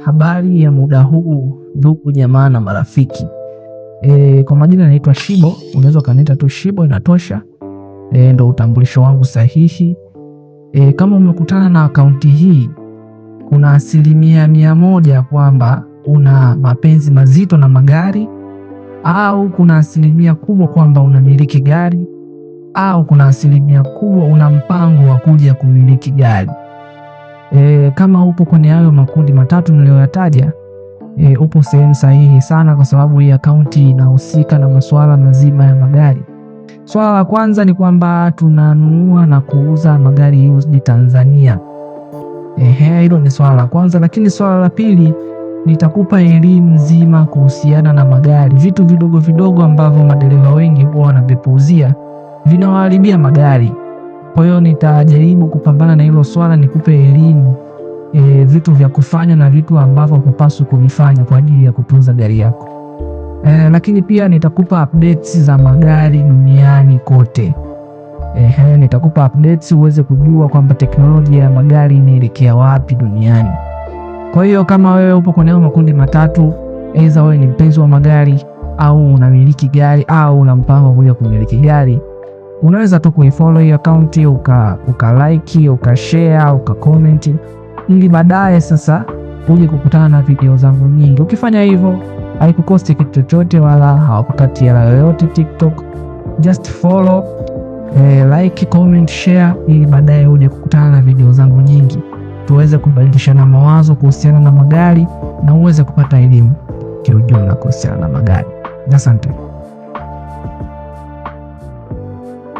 Habari ya muda huu ndugu jamaa na marafiki. Kwa majina naitwa Shibo, unaweza kaniita tu Shibo inatosha. Ndo utambulisho wangu sahihi. Kama umekutana na akaunti hii, kuna 100% kwamba una mapenzi mazito na magari, au kuna 1% kwamba unamiliki gari, au kuna 1% una mpango wa kuja kumiliki gari. Kama upo kwenye hayo makundi matatu niliyoyataja, upo sehemu sahihi sana, kwa sababu hii akaunti inahusika na masuala mazima ya magari. Swala la kwanza ni kwamba tunanunua na kuuza magari used Tanzania. Hilo ni swala la kwanza, lakini swala la pili nitakupa elimu nzima kuhusiana na magari. Vitu vidogo vidogo ambavyo madereva wengi huwa wanavipuuzia vinawaharibia magari. Kwa hiyo nitajaribu kupambana na hilo swala, nikupe elimu, vitu vya kufanya na vitu ambavyo hupaswi kuvifanya kwa ajili ya kutunza gari yako. Lakini pia nitakupa updates za magari duniani kote. Nitakupa updates uweze kujua kwamba teknolojia ya magari inaelekea wapi duniani. Kwa hiyo kama wewe upo kwenye makundi matatu, aidha wewe ni mpenzi wa magari, au unamiliki gari, au una mpango wa kuja kumiliki gari, unaweza tu kuifollow hii account, uka like, uka share, uka comment, ili baadaye sasa uje kukutana na video zangu nyingi. Ukifanya hivyo haikukosti kitu chochote wala hawakukati hela yoyote TikTok. Just follow, like, comment, share, ili baadaye uje kukutana na video zangu nyingi, tuweze kubadilishana mawazo kuhusiana na magari na uweze kupata elimu kiujumla kuhusiana na magari. Asante.